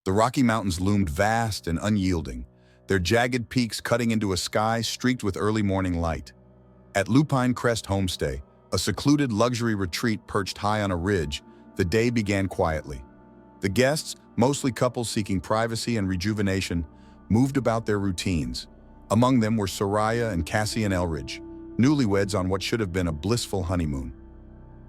The Rocky Mountains loomed vast and unyielding, their jagged peaks cutting into a sky streaked with early morning light. At Lupine Crest Homestay, a secluded luxury retreat perched high on a ridge, the day began quietly. The guests, mostly couples seeking privacy and rejuvenation, moved about their routines. Among them were Sariah and Cassian, newlyweds on what should have been a blissful honeymoon.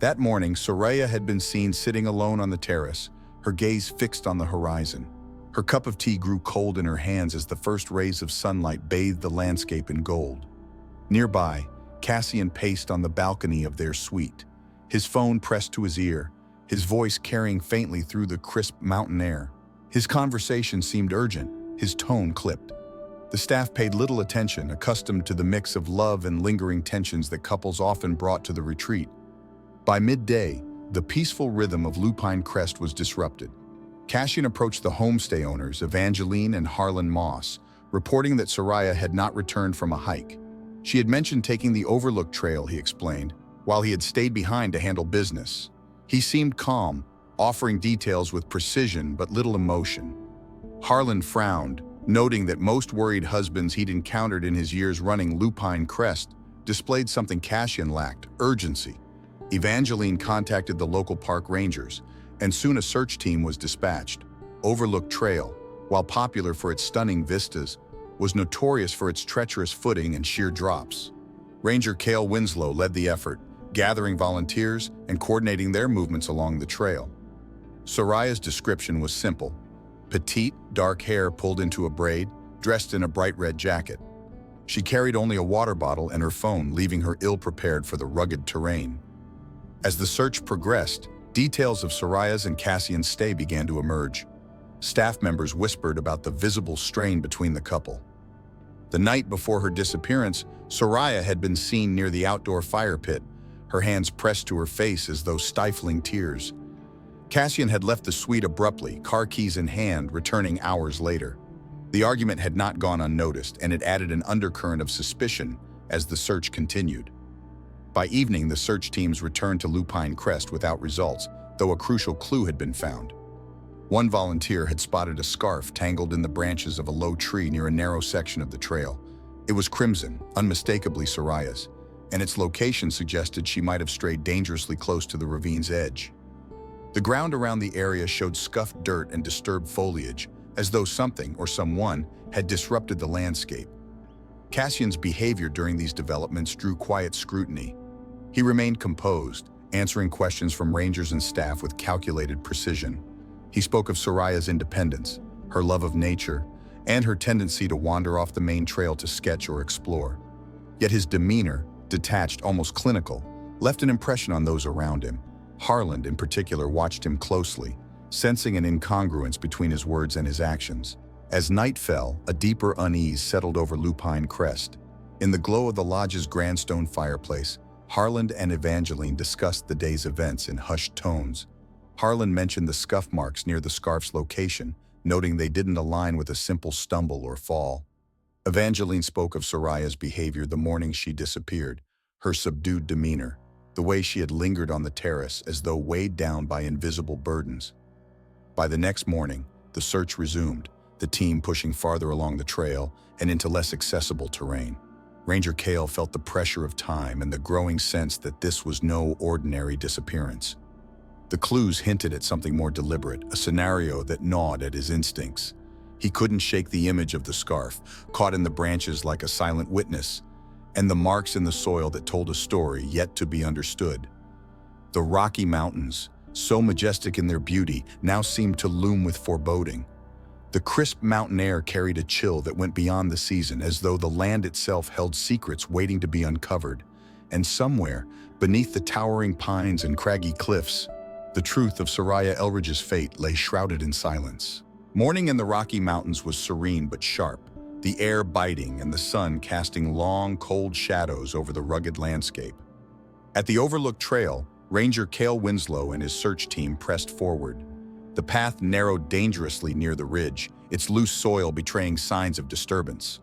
That morning, Sariah had been seen sitting alone on the terrace, her gaze fixed on the horizon. Her cup of tea grew cold in her hands as the first rays of sunlight bathed the landscape in gold. Nearby, Cassian paced on the balcony of their suite, his phone pressed to his ear, his voice carrying faintly through the crisp mountain air. His conversation seemed urgent, his tone clipped. The staff paid little attention, accustomed to the mix of love and lingering tensions that couples often brought to the retreat. By midday, the peaceful rhythm of Lupine Crest was disrupted. Cassian approached the homestay owners, Evangeline and Harlan Moss, reporting that Sariah had not returned from a hike. She had mentioned taking the Overlook trail, he explained, while he had stayed behind to handle business. He seemed calm, offering details with precision but little emotion. Harlan frowned, noting that most worried husbands he'd encountered in his years running Lupine Crest displayed something Cassian lacked: urgency. Evangeline contacted the local park rangers, and soon a search team was dispatched. Overlook Trail, while popular for its stunning vistas, was notorious for its treacherous footing and sheer drops. Ranger Cale Winslow led the effort, gathering volunteers and coordinating their movements along the trail. Sariah's description was simple: petite, dark hair pulled into a braid, dressed in a bright red jacket. She carried only a water bottle and her phone, leaving her ill-prepared for the rugged terrain. As the search progressed, details of Sariah's and Cassian's stay began to emerge. Staff members whispered about the visible strain between the couple. The night before her disappearance, Sariah had been seen near the outdoor fire pit, her hands pressed to her face as though stifling tears. Cassian had left the suite abruptly, car keys in hand, returning hours later. The argument had not gone unnoticed, and it added an undercurrent of suspicion as the search continued. By evening, the search teams returned to Lupine Crest without results, though a crucial clue had been found. One volunteer had spotted a scarf tangled in the branches of a low tree near a narrow section of the trail. It was crimson, unmistakably Sariah's, and its location suggested she might have strayed dangerously close to the ravine's edge. The ground around the area showed scuffed dirt and disturbed foliage, as though something or someone had disrupted the landscape. Cassian's behavior during these developments drew quiet scrutiny. He remained composed, answering questions from rangers and staff with calculated precision. He spoke of Sariah's independence, her love of nature, and her tendency to wander off the main trail to sketch or explore. Yet his demeanor, detached, almost clinical, left an impression on those around him. Harlan, in particular, watched him closely, sensing an incongruence between his words and his actions. As night fell, a deeper unease settled over Lupine Crest. In the glow of the lodge's grand stone fireplace, Harlan and Evangeline discussed the day's events in hushed tones. Harlan mentioned the scuff marks near the scarf's location, noting they didn't align with a simple stumble or fall. Evangeline spoke of Sariah's behavior the morning she disappeared, her subdued demeanor, the way she had lingered on the terrace as though weighed down by invisible burdens. By the next morning, the search resumed, the team pushing farther along the trail and into less accessible terrain. Ranger Cale felt the pressure of time and the growing sense that this was no ordinary disappearance. The clues hinted at something more deliberate, a scenario that gnawed at his instincts. He couldn't shake the image of the scarf, caught in the branches like a silent witness, and the marks in the soil that told a story yet to be understood. The Rocky Mountains, so majestic in their beauty, now seemed to loom with foreboding. The crisp mountain air carried a chill that went beyond the season, as though the land itself held secrets waiting to be uncovered. And somewhere, beneath the towering pines and craggy cliffs, the truth of Sariah Elridge's fate lay shrouded in silence. Morning in the Rocky Mountains was serene but sharp, the air biting and the sun casting long, cold shadows over the rugged landscape. At the Overlook Trail, Ranger Cale Winslow and his search team pressed forward. The path narrowed dangerously near the ridge, its loose soil betraying signs of disturbance.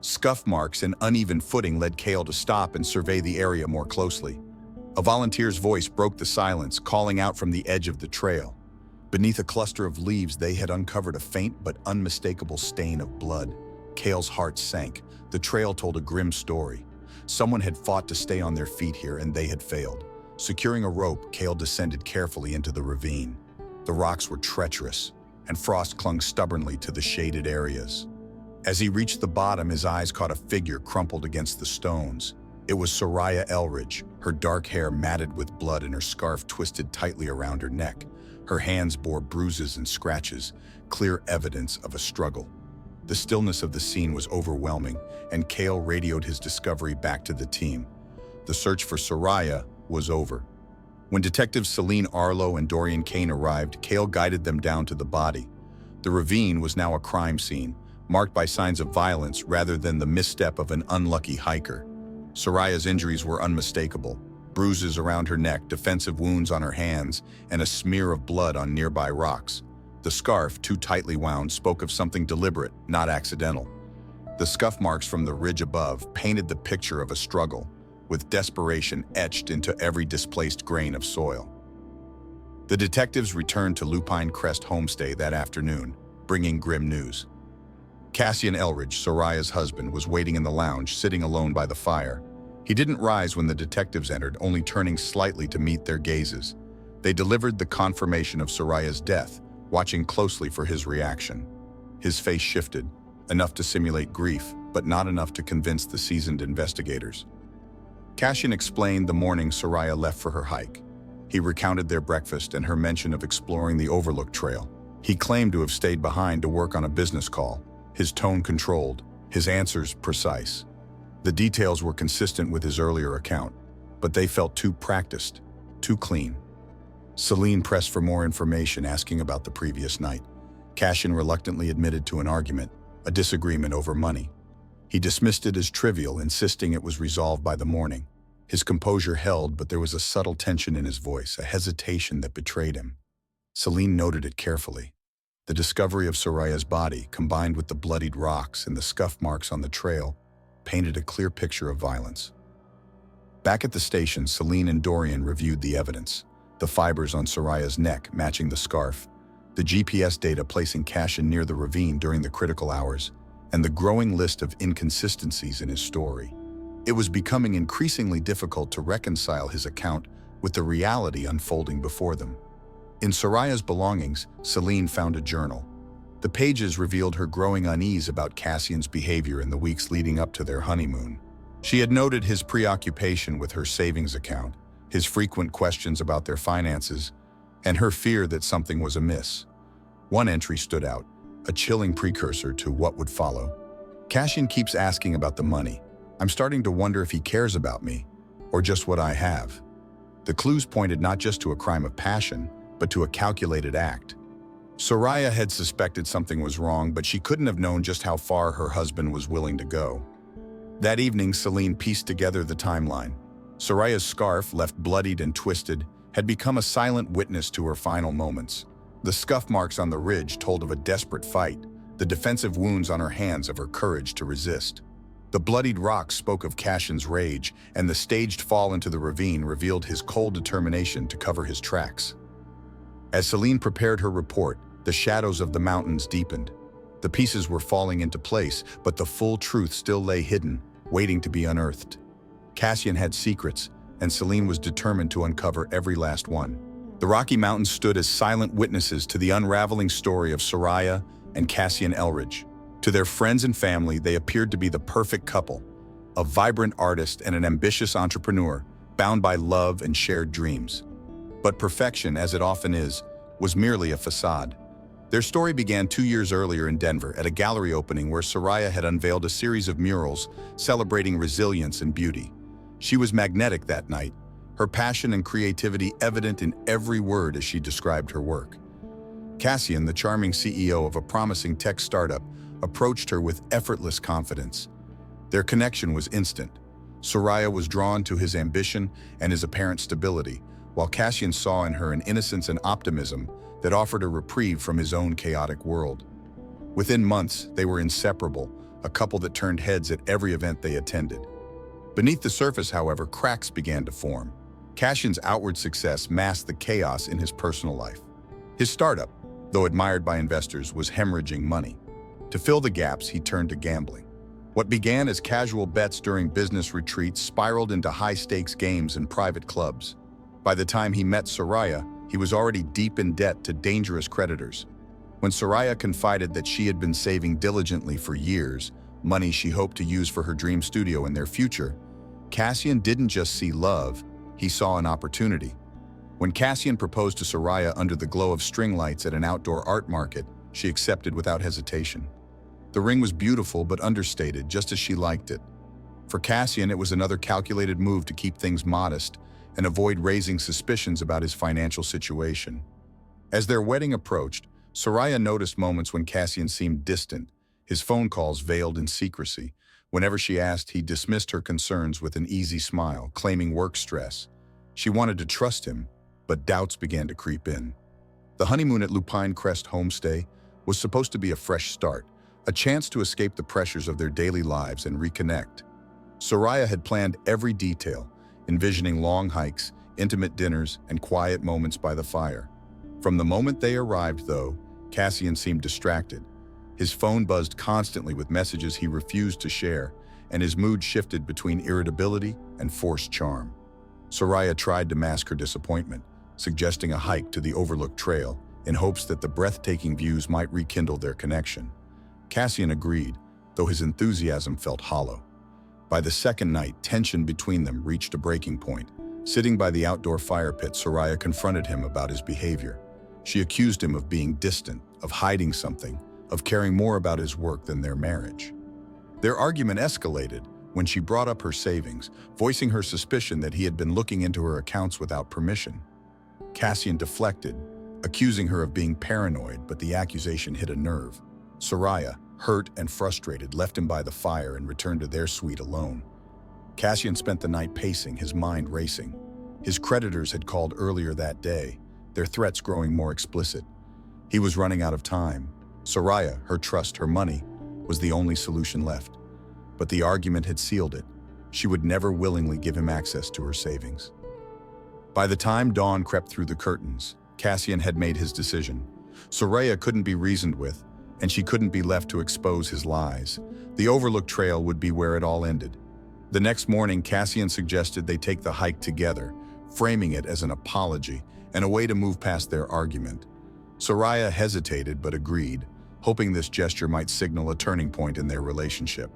Scuff marks and uneven footing led Cale to stop and survey the area more closely. A volunteer's voice broke the silence, calling out from the edge of the trail. Beneath a cluster of leaves, they had uncovered a faint but unmistakable stain of blood. Cale's heart sank. The trail told a grim story. Someone had fought to stay on their feet here, and they had failed. Securing a rope, Cale descended carefully into the ravine. The rocks were treacherous, and frost clung stubbornly to the shaded areas. As he reached the bottom, his eyes caught a figure crumpled against the stones. It was Sariah Elridge, her dark hair matted with blood and her scarf twisted tightly around her neck. Her hands bore bruises and scratches, clear evidence of a struggle. The stillness of the scene was overwhelming, and Cale radioed his discovery back to the team. The search for Sariah was over. When detectives Celine Arlo and Dorian Kane arrived, Cale guided them down to the body. The ravine was now a crime scene, marked by signs of violence rather than the misstep of an unlucky hiker. Sariah's injuries were unmistakable: bruises around her neck, defensive wounds on her hands, and a smear of blood on nearby rocks. The scarf, too tightly wound, spoke of something deliberate, not accidental. The scuff marks from the ridge above painted the picture of a struggle, with desperation etched into every displaced grain of soil. The detectives returned to Lupine Crest homestay that afternoon, bringing grim news. Cassian Elridge, Sariah's husband, was waiting in the lounge, sitting alone by the fire. He didn't rise when the detectives entered, only turning slightly to meet their gazes. They delivered the confirmation of Sariah's death, watching closely for his reaction. His face shifted, enough to simulate grief, but not enough to convince the seasoned investigators. Cassian explained the morning Sariah left for her hike. He recounted their breakfast and her mention of exploring the Overlook trail. He claimed to have stayed behind to work on a business call, his tone controlled, his answers precise. The details were consistent with his earlier account, but they felt too practiced, too clean. Celine pressed for more information, asking about the previous night. Cassian reluctantly admitted to an argument, a disagreement over money. He dismissed it as trivial, insisting it was resolved by the morning. His composure held, but there was a subtle tension in his voice, a hesitation that betrayed him. Celine noted it carefully. The discovery of Sariah's body, combined with the bloodied rocks and the scuff marks on the trail, painted a clear picture of violence. Back at the station, Celine and Dorian reviewed the evidence. The fibers on Sariah's neck matching the scarf, the GPS data placing Cassian near the ravine during the critical hours, and the growing list of inconsistencies in his story. It was becoming increasingly difficult to reconcile his account with the reality unfolding before them. In Sariah's belongings, Celine found a journal. The pages revealed her growing unease about Cassian's behavior in the weeks leading up to their honeymoon. She had noted his preoccupation with her savings account, his frequent questions about their finances, and her fear that something was amiss. One entry stood out, a chilling precursor to what would follow. Cassian keeps asking about the money. I'm starting to wonder if he cares about me, or just what I have. The clues pointed not just to a crime of passion, but to a calculated act. Sariah had suspected something was wrong, but she couldn't have known just how far her husband was willing to go. That evening, Celine pieced together the timeline. Sariah's scarf, left bloodied and twisted, had become a silent witness to her final moments. The scuff marks on the ridge told of a desperate fight, the defensive wounds on her hands of her courage to resist. The bloodied rocks spoke of Cassian's rage, and the staged fall into the ravine revealed his cold determination to cover his tracks. As Celine prepared her report, the shadows of the mountains deepened. The pieces were falling into place, but the full truth still lay hidden, waiting to be unearthed. Cassian had secrets, and Celine was determined to uncover every last one. The Rocky Mountains stood as silent witnesses to the unraveling story of Sariah and Cassian Elridge. To their friends and family, they appeared to be the perfect couple, a vibrant artist and an ambitious entrepreneur, bound by love and shared dreams. But perfection, as it often is, was merely a facade. Their story began 2 years earlier in Denver at a gallery opening where Sariah had unveiled a series of murals celebrating resilience and beauty. She was magnetic that night, her passion and creativity evident in every word as she described her work. Cassian, the charming CEO of a promising tech startup, approached her with effortless confidence. Their connection was instant. Sariah was drawn to his ambition and his apparent stability, while Cassian saw in her an innocence and optimism that offered a reprieve from his own chaotic world. Within months, they were inseparable, a couple that turned heads at every event they attended. Beneath the surface, however, cracks began to form. Cassian's outward success masked the chaos in his personal life. His startup, though admired by investors, was hemorrhaging money. To fill the gaps, he turned to gambling. What began as casual bets during business retreats spiraled into high-stakes games in private clubs. By the time he met Sariah, he was already deep in debt to dangerous creditors. When Sariah confided that she had been saving diligently for years, money she hoped to use for her dream studio in their future, Cassian didn't just see love, he saw an opportunity. When Cassian proposed to Sariah under the glow of string lights at an outdoor art market, she accepted without hesitation. The ring was beautiful but understated, just as she liked it. For Cassian, it was another calculated move to keep things modest and avoid raising suspicions about his financial situation. As their wedding approached, Sariah noticed moments when Cassian seemed distant, his phone calls veiled in secrecy. Whenever she asked, he dismissed her concerns with an easy smile, claiming work stress. She wanted to trust him, but doubts began to creep in. The honeymoon at Lupine Crest homestay was supposed to be a fresh start, a chance to escape the pressures of their daily lives and reconnect. Sariah had planned every detail, envisioning long hikes, intimate dinners, and quiet moments by the fire. From the moment they arrived, though, Cassian seemed distracted. His phone buzzed constantly with messages he refused to share, and his mood shifted between irritability and forced charm. Sariah tried to mask her disappointment, suggesting a hike to the Overlook trail in hopes that the breathtaking views might rekindle their connection. Cassian agreed, though his enthusiasm felt hollow. By the second night, tension between them reached a breaking point. Sitting by the outdoor fire pit, Sariah confronted him about his behavior. She accused him of being distant, of hiding something, of caring more about his work than their marriage. Their argument escalated when she brought up her savings, voicing her suspicion that he had been looking into her accounts without permission. Cassian deflected, accusing her of being paranoid, but the accusation hit a nerve. Sariah, hurt and frustrated, left him by the fire and returned to their suite alone. Cassian spent the night pacing, his mind racing. His creditors had called earlier that day, their threats growing more explicit. He was running out of time. Sariah, her trust, her money, was the only solution left. But the argument had sealed it. She would never willingly give him access to her savings. By the time dawn crept through the curtains, Cassian had made his decision. Sariah couldn't be reasoned with, and she couldn't be left to expose his lies. The Overlook trail would be where it all ended. The next morning, Cassian suggested they take the hike together, framing it as an apology and a way to move past their argument. Sariah hesitated but agreed, hoping this gesture might signal a turning point in their relationship.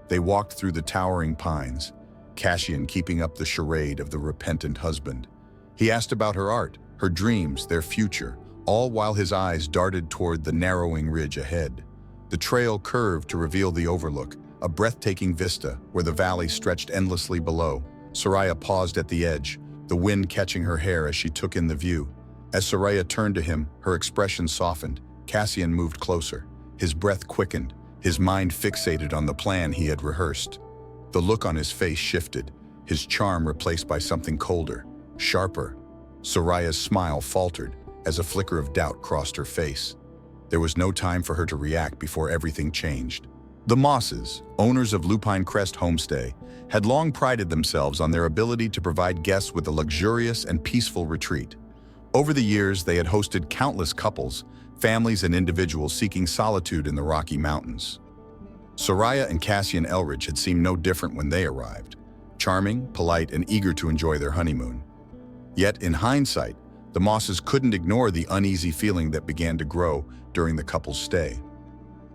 They walked through the towering pines, Cassian keeping up the charade of the repentant husband. He asked about her art, her dreams, their future, all while his eyes darted toward the narrowing ridge ahead. The trail curved to reveal the Overlook, a breathtaking vista where the valley stretched endlessly below. Sariah paused at the edge, the wind catching her hair as she took in the view. As Sariah turned to him, her expression softened. Cassian moved closer. His breath quickened, his mind fixated on the plan he had rehearsed. The look on his face shifted, his charm replaced by something colder, sharper. Sariah's smile faltered as a flicker of doubt crossed her face. There was no time for her to react before everything changed. The Mosses, owners of Lupine Crest homestay, had long prided themselves on their ability to provide guests with a luxurious and peaceful retreat. Over the years, they had hosted countless couples, families and individuals seeking solitude in the Rocky Mountains. Sariah and Cassian Elridge had seemed no different when they arrived, charming, polite, and eager to enjoy their honeymoon. Yet, in hindsight, the Mosses couldn't ignore the uneasy feeling that began to grow during the couple's stay.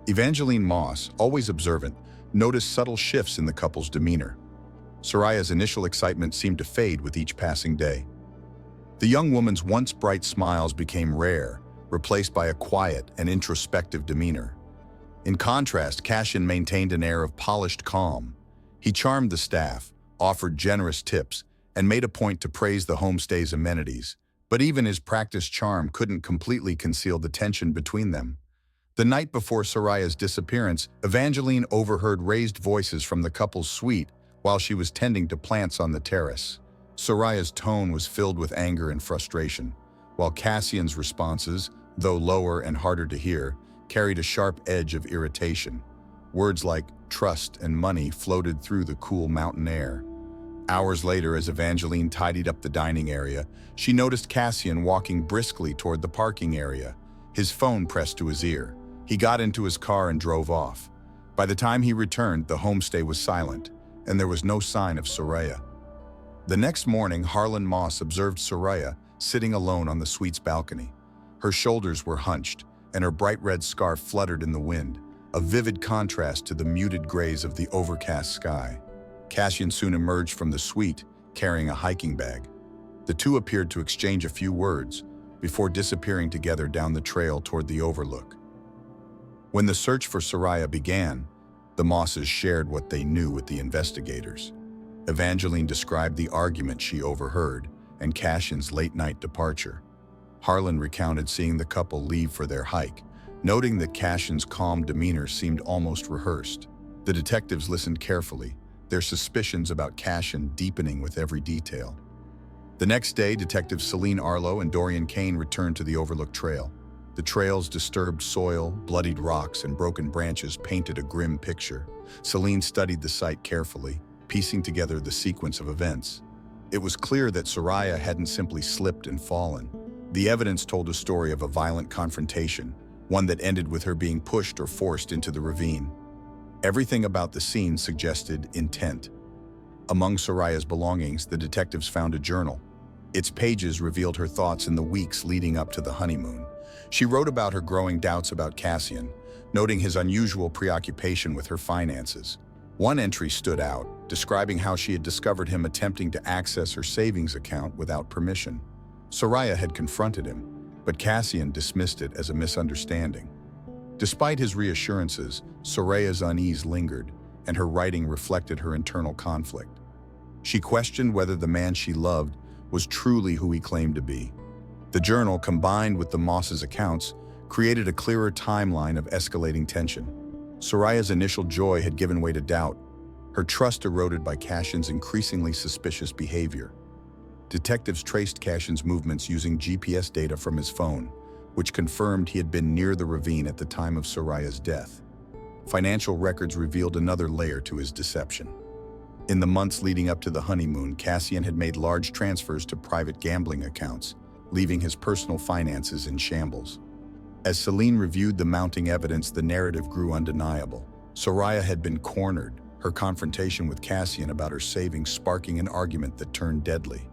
Evangeline Moss, always observant, noticed subtle shifts in the couple's demeanor. Sariah's initial excitement seemed to fade with each passing day. The young woman's once bright smiles became rare, replaced by a quiet and introspective demeanor. In contrast, Cassian maintained an air of polished calm. He charmed the staff, offered generous tips, and made a point to praise the homestay's amenities. But even his practiced charm couldn't completely conceal the tension between them. The night before Sariah's disappearance, Evangeline overheard raised voices from the couple's suite while she was tending to plants on the terrace. Sariah's tone was filled with anger and frustration, while Cassian's responses, though lower and harder to hear, carried a sharp edge of irritation. Words like trust and money floated through the cool mountain air. Hours later, as Evangeline tidied up the dining area, she noticed Cassian walking briskly toward the parking area, his phone pressed to his ear. He got into his car and drove off. By the time he returned, the homestay was silent, and there was no sign of Sariah. The next morning, Harlan Moss observed Sariah sitting alone on the suite's balcony. Her shoulders were hunched, and her bright red scarf fluttered in the wind, a vivid contrast to the muted grays of the overcast sky. Cassian soon emerged from the suite, carrying a hiking bag. The two appeared to exchange a few words before disappearing together down the trail toward the Overlook. When the search for Sariah began, the Mosses shared what they knew with the investigators. Evangeline described the argument she overheard and Cassian's late-night departure. Harlan recounted seeing the couple leave for their hike, noting that Cassian's calm demeanor seemed almost rehearsed. The detectives listened carefully, their suspicions about Cassian deepening with every detail. The next day, Detectives Celine Arlo and Dorian Kane returned to the Overlook Trail. The trail's disturbed soil, bloodied rocks, and broken branches painted a grim picture. Celine studied the site carefully, piecing together the sequence of events. It was clear that Sariah hadn't simply slipped and fallen. The evidence told a story of a violent confrontation, one that ended with her being pushed or forced into the ravine. Everything about the scene suggested intent. Among Sariah's belongings, the detectives found a journal. Its pages revealed her thoughts in the weeks leading up to the honeymoon. She wrote about her growing doubts about Cassian, noting his unusual preoccupation with her finances. One entry stood out, describing how she had discovered him attempting to access her savings account without permission. Sariah had confronted him, but Cassian dismissed it as a misunderstanding. Despite his reassurances, Sariah's unease lingered, and her writing reflected her internal conflict. She questioned whether the man she loved was truly who he claimed to be. The journal, combined with the Mosses' accounts, created a clearer timeline of escalating tension. Sariah's initial joy had given way to doubt, her trust eroded by Cassian's increasingly suspicious behavior. Detectives traced Cassian's movements using GPS data from his phone, which confirmed he had been near the ravine at the time of Sariah's death. Financial records revealed another layer to his deception. In the months leading up to the honeymoon, Cassian had made large transfers to private gambling accounts, leaving his personal finances in shambles. As Celine reviewed the mounting evidence, the narrative grew undeniable. Sariah had been cornered, her confrontation with Cassian about her savings sparking an argument that turned deadly.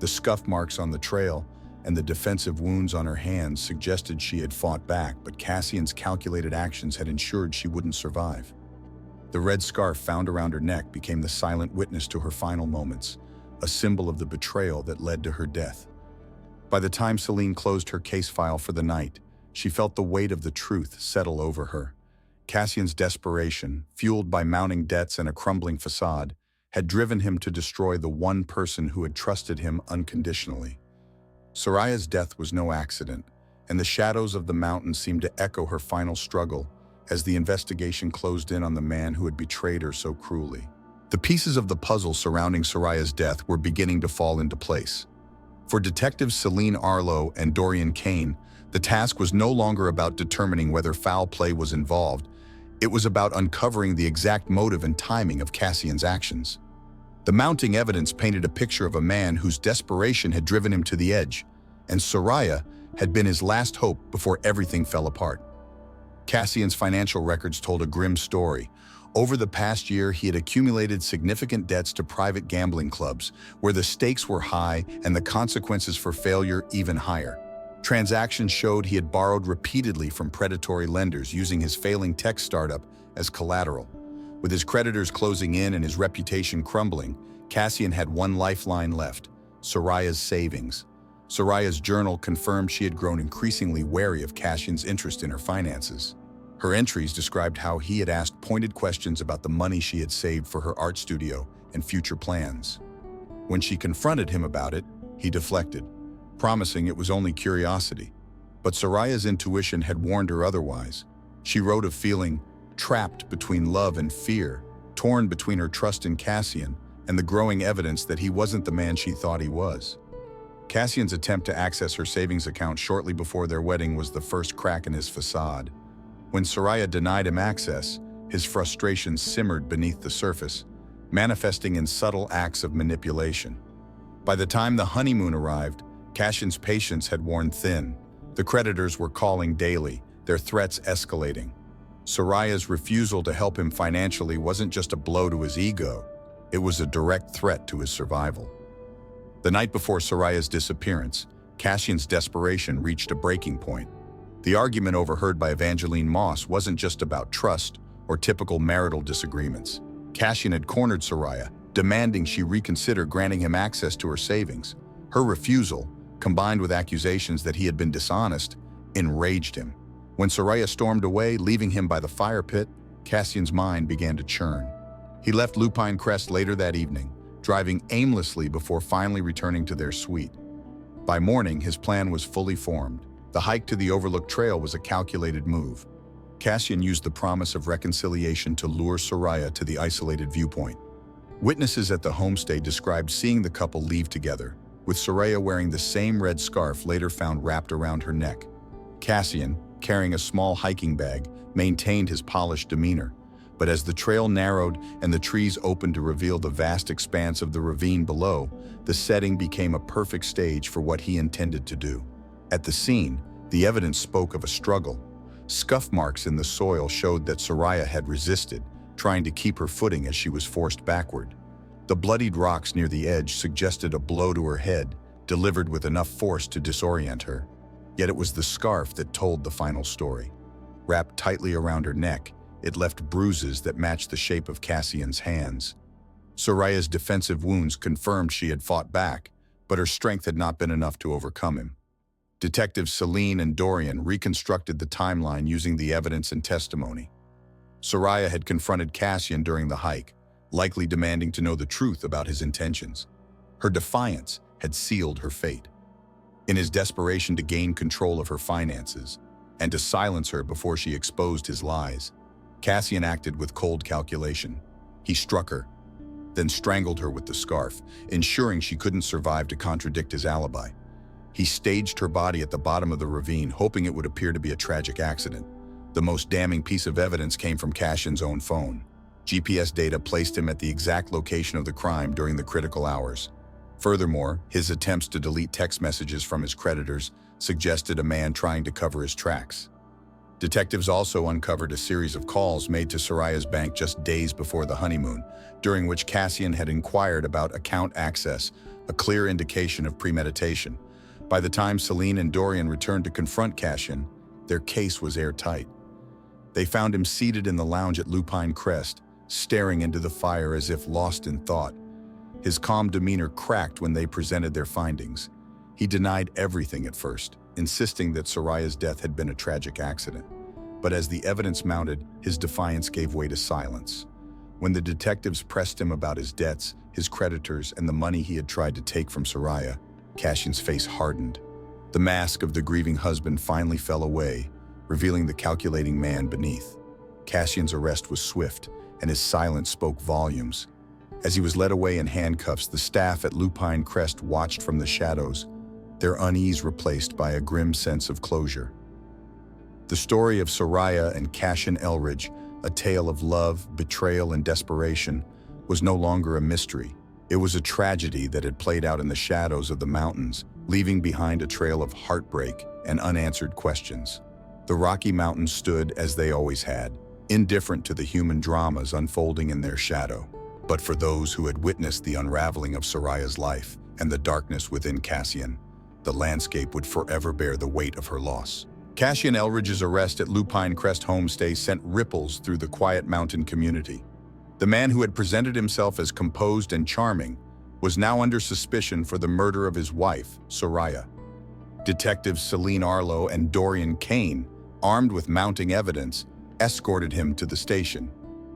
The scuff marks on the trail and the defensive wounds on her hands suggested she had fought back, but Cassian's calculated actions had ensured she wouldn't survive. The red scarf found around her neck became the silent witness to her final moments, a symbol of the betrayal that led to her death. By the time Celine closed her case file for the night, she felt the weight of the truth settle over her. Cassian's desperation, fueled by mounting debts and a crumbling facade, had driven him to destroy the one person who had trusted him unconditionally. Sariah's death was no accident, and the shadows of the mountain seemed to echo her final struggle as the investigation closed in on the man who had betrayed her so cruelly. The pieces of the puzzle surrounding Sariah's death were beginning to fall into place. For detectives Celine Arlo and Dorian Kane, the task was no longer about determining whether foul play was involved. It was about uncovering the exact motive and timing of Cassian's actions. The mounting evidence painted a picture of a man whose desperation had driven him to the edge, and Sariah had been his last hope before everything fell apart. Cassian's financial records told a grim story. Over the past year, he had accumulated significant debts to private gambling clubs, where the stakes were high and the consequences for failure even higher. Transactions showed he had borrowed repeatedly from predatory lenders, using his failing tech startup as collateral. With his creditors closing in and his reputation crumbling, Cassian had one lifeline left: Sariah's savings. Sariah's journal confirmed she had grown increasingly wary of Cassian's interest in her finances. Her entries described how he had asked pointed questions about the money she had saved for her art studio and future plans. When she confronted him about it, he deflected, promising it was only curiosity. But Sariah's intuition had warned her otherwise. She wrote of feeling trapped between love and fear, torn between her trust in Cassian and the growing evidence that he wasn't the man she thought he was. Cassian's attempt to access her savings account shortly before their wedding was the first crack in his facade. When Sariah denied him access, his frustration simmered beneath the surface, manifesting in subtle acts of manipulation. By the time the honeymoon arrived, Cassian's patience had worn thin. The creditors were calling daily, their threats escalating. Sariah's refusal to help him financially wasn't just a blow to his ego, it was a direct threat to his survival. The night before Sariah's disappearance, Cassian's desperation reached a breaking point. The argument overheard by Evangeline Moss wasn't just about trust or typical marital disagreements. Cassian had cornered Sariah, demanding she reconsider granting him access to her savings. Her refusal, combined with accusations that he had been dishonest, enraged him. When Sariah stormed away, leaving him by the fire pit, Cassian's mind began to churn. He left Lupine Crest later that evening, driving aimlessly before finally returning to their suite. By morning, his plan was fully formed. The hike to the Overlook trail was a calculated move. Cassian used the promise of reconciliation to lure Sariah to the isolated viewpoint. Witnesses at the homestay described seeing the couple leave together, with Sariah wearing the same red scarf later found wrapped around her neck. Cassian, carrying a small hiking bag, maintained his polished demeanor. But as the trail narrowed and the trees opened to reveal the vast expanse of the ravine below, the setting became a perfect stage for what he intended to do. At the scene, the evidence spoke of a struggle. Scuff marks in the soil showed that Sariah had resisted, trying to keep her footing as she was forced backward. The bloodied rocks near the edge suggested a blow to her head, delivered with enough force to disorient her. Yet it was the scarf that told the final story. Wrapped tightly around her neck, it left bruises that matched the shape of Cassian's hands. Sariah's defensive wounds confirmed she had fought back, but her strength had not been enough to overcome him. Detectives Celine and Dorian reconstructed the timeline using the evidence and testimony. Sariah had confronted Cassian during the hike, likely demanding to know the truth about his intentions. Her defiance had sealed her fate. In his desperation to gain control of her finances and to silence her before she exposed his lies, Cassian acted with cold calculation. He struck her, then strangled her with the scarf, ensuring she couldn't survive to contradict his alibi. He staged her body at the bottom of the ravine, hoping it would appear to be a tragic accident. The most damning piece of evidence came from Cassian's own phone. GPS data placed him at the exact location of the crime during the critical hours. Furthermore, his attempts to delete text messages from his creditors suggested a man trying to cover his tracks. Detectives also uncovered a series of calls made to Sariah's bank just days before the honeymoon, during which Cassian had inquired about account access, a clear indication of premeditation. By the time Celine and Dorian returned to confront Cassian, their case was airtight. They found him seated in the lounge at Lupine Crest, staring into the fire as if lost in thought. His calm demeanor cracked when they presented their findings. He denied everything at first, insisting that Sariah's death had been a tragic accident. But as the evidence mounted, his defiance gave way to silence. When the detectives pressed him about his debts, his creditors, and the money he had tried to take from Sariah, Cassian's face hardened. The mask of the grieving husband finally fell away, revealing the calculating man beneath. Cassian's arrest was swift, and his silence spoke volumes. As he was led away in handcuffs, the staff at Lupine Crest watched from the shadows, their unease replaced by a grim sense of closure. The story of Sariah and Cassian Elridge, a tale of love, betrayal, and desperation, was no longer a mystery. It was a tragedy that had played out in the shadows of the mountains, leaving behind a trail of heartbreak and unanswered questions. The Rocky Mountains stood as they always had, indifferent to the human dramas unfolding in their shadow. But for those who had witnessed the unraveling of Sariah's life and the darkness within Cassian, the landscape would forever bear the weight of her loss. Cassian Elridge's arrest at Lupine Crest homestay sent ripples through the quiet mountain community. The man who had presented himself as composed and charming was now under suspicion for the murder of his wife, Sariah. Detectives Celine Arlo and Dorian Kane, armed with mounting evidence, escorted him to the station.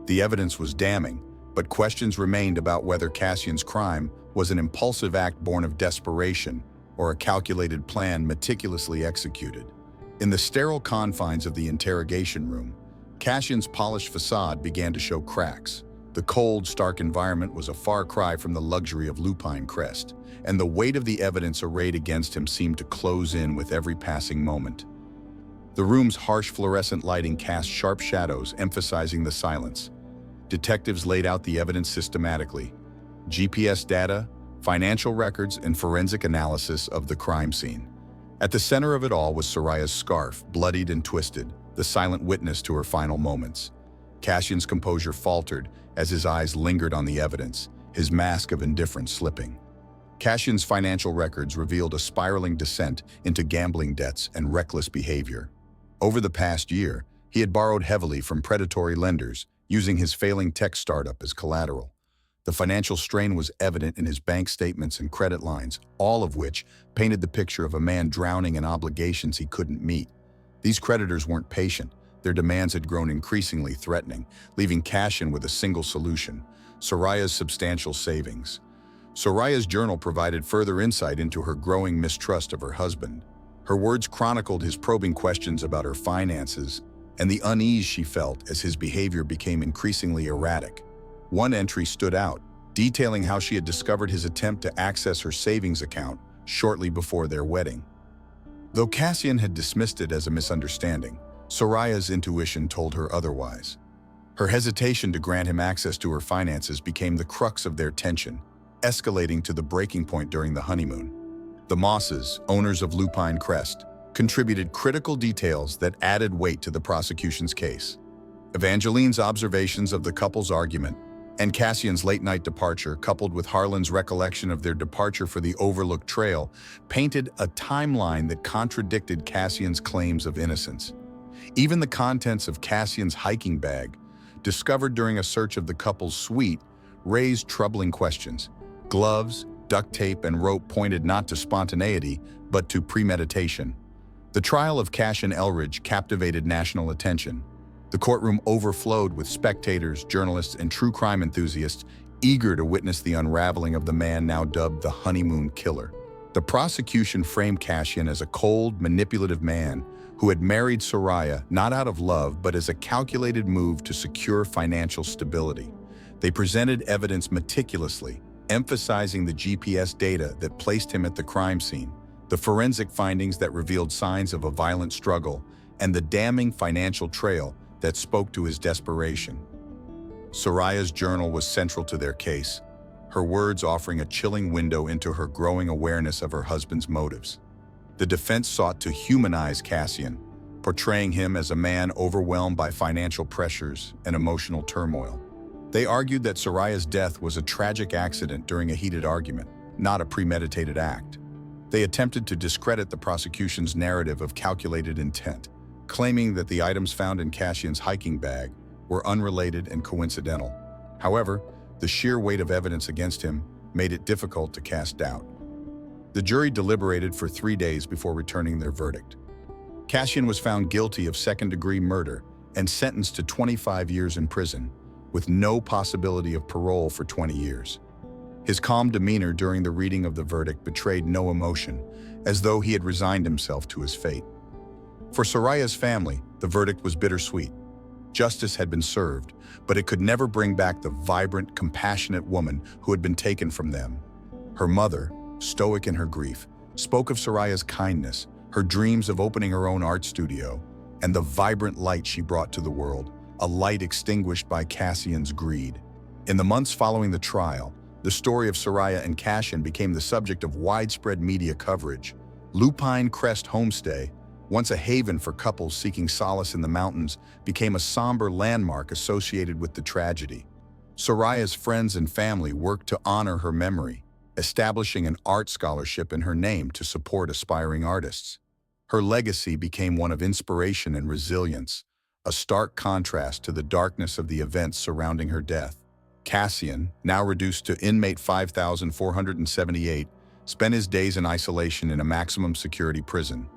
The evidence was damning, but questions remained about whether Cassian's crime was an impulsive act born of desperation or a calculated plan meticulously executed. In the sterile confines of the interrogation room, Cassian's polished facade began to show cracks. The cold, stark environment was a far cry from the luxury of Lupine Crest, and the weight of the evidence arrayed against him seemed to close in with every passing moment. The room's harsh fluorescent lighting cast sharp shadows, emphasizing the silence. detectives laid out the evidence systematically: GPS data, financial records, and forensic analysis of the crime scene. At the center of it all was Sariah's scarf, bloodied and twisted, the silent witness to her final moments. Cassian's composure faltered as his eyes lingered on the evidence, his mask of indifference slipping. Cassian's financial records revealed a spiraling descent into gambling debts and reckless behavior. Over the past year, he had borrowed heavily from predatory lenders, using his failing tech startup as collateral. The financial strain was evident in his bank statements and credit lines, all of which painted the picture of a man drowning in obligations he couldn't meet. These creditors weren't patient. Their demands had grown increasingly threatening, leaving Cassian with a single solution: Sariah's substantial savings. Sariah's journal provided further insight into her growing mistrust of her husband. Her words chronicled his probing questions about her finances and the unease she felt as his behavior became increasingly erratic. One entry stood out, detailing how she had discovered his attempt to access her savings account shortly before their wedding. Though Cassian had dismissed it as a misunderstanding, Sariah's intuition told her otherwise. Her hesitation to grant him access to her finances became the crux of their tension, escalating to the breaking point during the honeymoon. The Mosses, owners of Lupine Crest, contributed critical details that added weight to the prosecution's case. Evangeline's observations of the couple's argument and Cassian's late-night departure, coupled with Harlan's recollection of their departure for the Overlook trail, painted a timeline that contradicted Cassian's claims of innocence. Even the contents of Cassian's hiking bag, discovered during a search of the couple's suite, raised troubling questions. Gloves, duct tape, and rope pointed not to spontaneity, but to premeditation. The trial of Cassian Elridge captivated national attention. The courtroom overflowed with spectators, journalists, and true crime enthusiasts eager to witness the unraveling of the man now dubbed the Honeymoon Killer. The prosecution framed Cassian as a cold, manipulative man who had married Sariah not out of love but as a calculated move to secure financial stability. They presented evidence meticulously, emphasizing the GPS data that placed him at the crime scene, the forensic findings that revealed signs of a violent struggle, and the damning financial trail that spoke to his desperation. Sariah's journal was central to their case, her words offering a chilling window into her growing awareness of her husband's motives. The defense sought to humanize Cassian, portraying him as a man overwhelmed by financial pressures and emotional turmoil. They argued that Sariah's death was a tragic accident during a heated argument, not a premeditated act. They attempted to discredit the prosecution's narrative of calculated intent, claiming that the items found in Cassian's hiking bag were unrelated and coincidental. However, the sheer weight of evidence against him made it difficult to cast doubt. The jury deliberated for 3 days before returning their verdict. Cassian was found guilty of second-degree murder and sentenced to 25 years in prison, with no possibility of parole for 20 years. His calm demeanor during the reading of the verdict betrayed no emotion, as though he had resigned himself to his fate. For Sariah's family, the verdict was bittersweet. Justice had been served, but it could never bring back the vibrant, compassionate woman who had been taken from them. Her mother, stoic in her grief, spoke of Sariah's kindness, her dreams of opening her own art studio, and the vibrant light she brought to the world, a light extinguished by Cassian's greed. In the months following the trial, the story of Sariah and Cassian became the subject of widespread media coverage. Lupine Crest Homestay, once a haven for couples seeking solace in the mountains, became a somber landmark associated with the tragedy. Sariah's friends and family worked to honor her memory, establishing an art scholarship in her name to support aspiring artists. Her legacy became one of inspiration and resilience, a stark contrast to the darkness of the events surrounding her death. Cassian, now reduced to inmate 5,478, spent his days in isolation in a maximum security prison.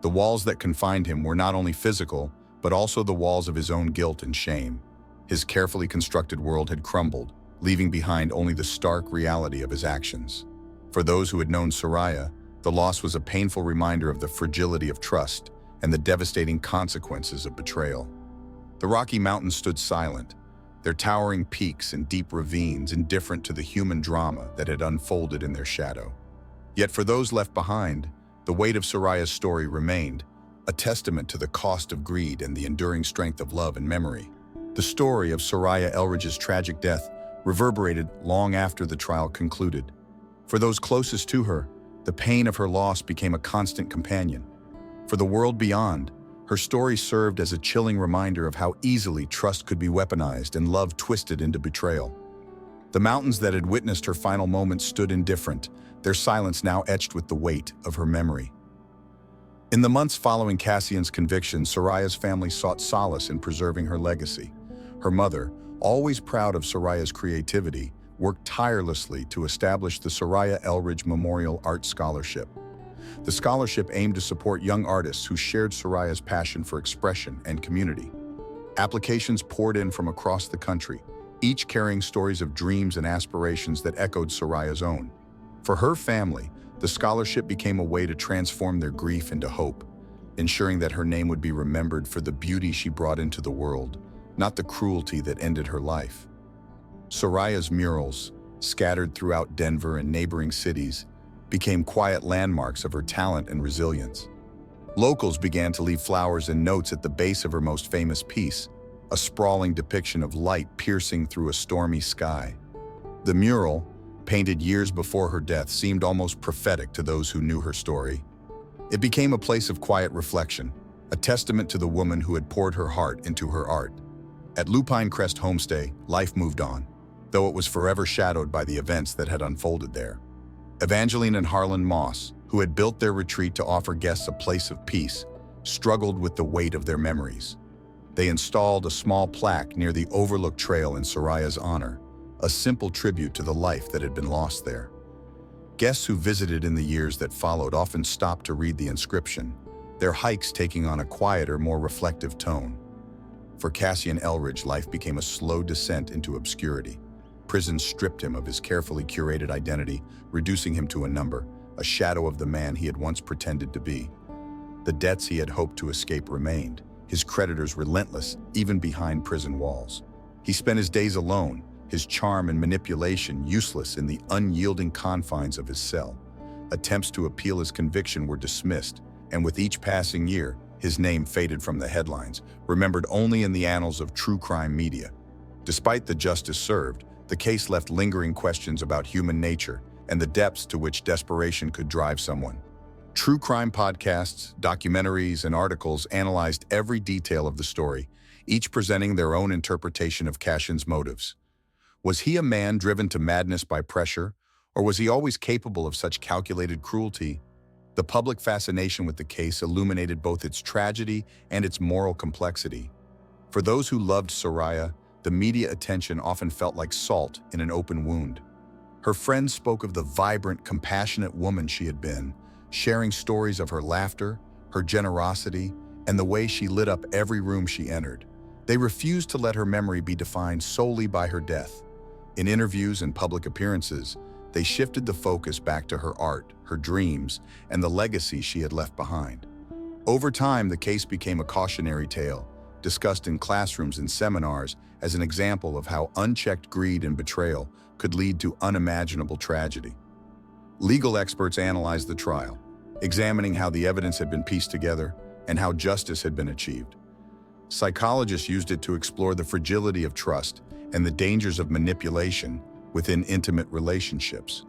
The walls that confined him were not only physical, but also the walls of his own guilt and shame. His carefully constructed world had crumbled, leaving behind only the stark reality of his actions. For those who had known Sariah, the loss was a painful reminder of the fragility of trust and the devastating consequences of betrayal. The Rocky Mountains stood silent, their towering peaks and deep ravines indifferent to the human drama that had unfolded in their shadow. Yet for those left behind, the weight of Sariah's story remained, a testament to the cost of greed and the enduring strength of love and memory. The story of Sariah Elridge's tragic death reverberated long after the trial concluded. For those closest to her, the pain of her loss became a constant companion. For the world beyond, her story served as a chilling reminder of how easily trust could be weaponized and love twisted into betrayal. The mountains that had witnessed her final moments stood indifferent, their silence now etched with the weight of her memory. In the months following Cassian's conviction, Sariah's family sought solace in preserving her legacy. Her mother, always proud of Sariah's creativity, worked tirelessly to establish the Sariah Elridge Memorial Art Scholarship. The scholarship aimed to support young artists who shared Sariah's passion for expression and community. Applications poured in from across the country, each carrying stories of dreams and aspirations that echoed Sariah's own. For her family, the scholarship became a way to transform their grief into hope, ensuring that her name would be remembered for the beauty she brought into the world, not the cruelty that ended her life. Sariah's murals, scattered throughout Denver and neighboring cities, became quiet landmarks of her talent and resilience. Locals began to leave flowers and notes at the base of her most famous piece, a sprawling depiction of light piercing through a stormy sky. The mural, painted years before her death, seemed almost prophetic to those who knew her story. It became a place of quiet reflection, a testament to the woman who had poured her heart into her art. At Lupine Crest homestay, life moved on, though it was forever shadowed by the events that had unfolded there. Evangeline and Harlan Moss, who had built their retreat to offer guests a place of peace, struggled with the weight of their memories. They installed a small plaque near the Overlook trail in Sariah's honor, a simple tribute to the life that had been lost there. Guests who visited in the years that followed often stopped to read the inscription, their hikes taking on a quieter, more reflective tone. For Cassian Elridge, life became a slow descent into obscurity. Prison stripped him of his carefully curated identity, reducing him to a number, a shadow of the man he had once pretended to be. The debts he had hoped to escape remained, his creditors relentless, even behind prison walls. He spent his days alone, his charm and manipulation useless in the unyielding confines of his cell. Attempts to appeal his conviction were dismissed, and with each passing year, his name faded from the headlines, remembered only in the annals of true crime media. Despite the justice served, the case left lingering questions about human nature and the depths to which desperation could drive someone. True crime podcasts, documentaries, and articles analyzed every detail of the story, each presenting their own interpretation of Cassian's motives. Was he a man driven to madness by pressure, or was he always capable of such calculated cruelty? The public fascination with the case illuminated both its tragedy and its moral complexity. For those who loved Sariah, the media attention often felt like salt in an open wound. Her friends spoke of the vibrant, compassionate woman she had been, sharing stories of her laughter, her generosity, and the way she lit up every room she entered. They refused to let her memory be defined solely by her death. In interviews and public appearances, they shifted the focus back to her art, her dreams, and the legacy she had left behind. Over time, the case became a cautionary tale, discussed in classrooms and seminars as an example of how unchecked greed and betrayal could lead to unimaginable tragedy. Legal experts analyzed the trial, examining how the evidence had been pieced together and how justice had been achieved. Psychologists used it to explore the fragility of trust and the dangers of manipulation within intimate relationships.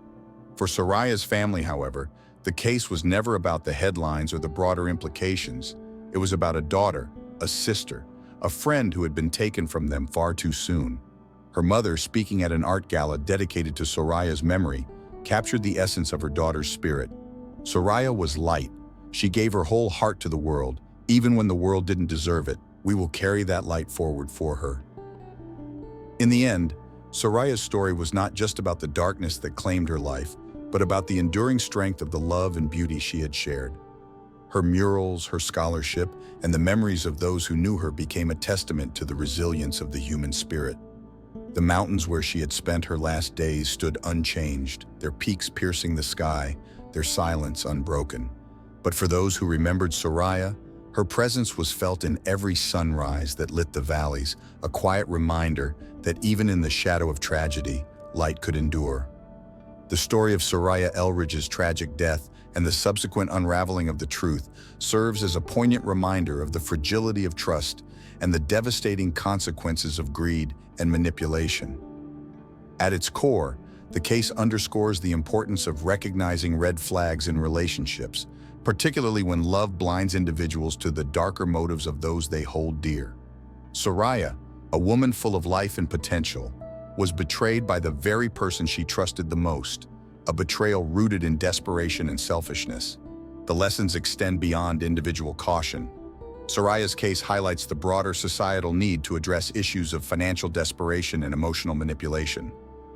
For Sariah's family, however, the case was never about the headlines or the broader implications. It was about a daughter, a sister, a friend who had been taken from them far too soon. Her mother, speaking at an art gala dedicated to Sariah's memory, captured the essence of her daughter's spirit. Sariah was light. She gave her whole heart to the world. Even when the world didn't deserve it, we will carry that light forward for her. In the end, Sariah's story was not just about the darkness that claimed her life, but about the enduring strength of the love and beauty she had shared. Her murals, her scholarship, and the memories of those who knew her became a testament to the resilience of the human spirit. The mountains where she had spent her last days stood unchanged, their peaks piercing the sky, their silence unbroken. But for those who remembered Sariah, her presence was felt in every sunrise that lit the valleys, a quiet reminder that even in the shadow of tragedy, light could endure. The story of Sariah Elridge's tragic death and the subsequent unraveling of the truth serves as a poignant reminder of the fragility of trust and the devastating consequences of greed and manipulation. At its core, the case underscores the importance of recognizing red flags in relationships, particularly when love blinds individuals to the darker motives of those they hold dear. Sariah, a woman full of life and potential, was betrayed by the very person she trusted the most, a betrayal rooted in desperation and selfishness. The lessons extend beyond individual caution. Sariah's case highlights the broader societal need to address issues of financial desperation and emotional manipulation.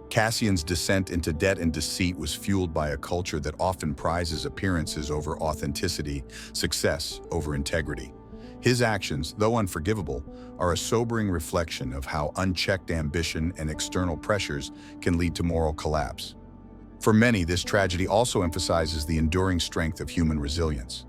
Cassian's descent into debt and deceit was fueled by a culture that often prizes appearances over authenticity, success over integrity. His actions, though unforgivable, are a sobering reflection of how unchecked ambition and external pressures can lead to moral collapse. For many, this tragedy also emphasizes the enduring strength of human resilience.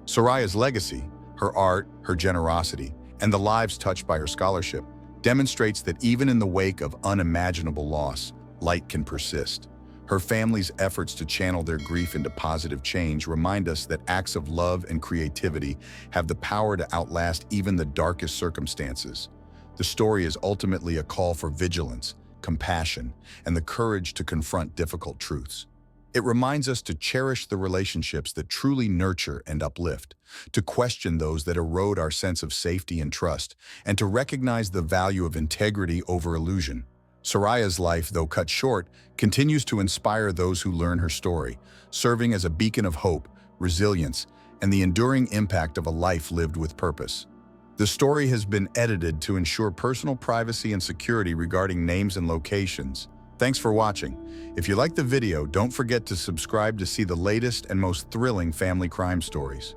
Sariah's legacy, her art, her generosity, and the lives touched by her scholarship demonstrates that even in the wake of unimaginable loss, light can persist. Her family's efforts to channel their grief into positive change remind us that acts of love and creativity have the power to outlast even the darkest circumstances. The story is ultimately a call for vigilance, compassion, and the courage to confront difficult truths. It reminds us to cherish the relationships that truly nurture and uplift, to question those that erode our sense of safety and trust, and to recognize the value of integrity over illusion. Sariah's life, though cut short, continues to inspire those who learn her story, serving as a beacon of hope, resilience, and the enduring impact of a life lived with purpose. The story has been edited to ensure personal privacy and security regarding names and locations. Thanks for watching. If you liked the video, don't forget to subscribe to see the latest and most thrilling family crime stories.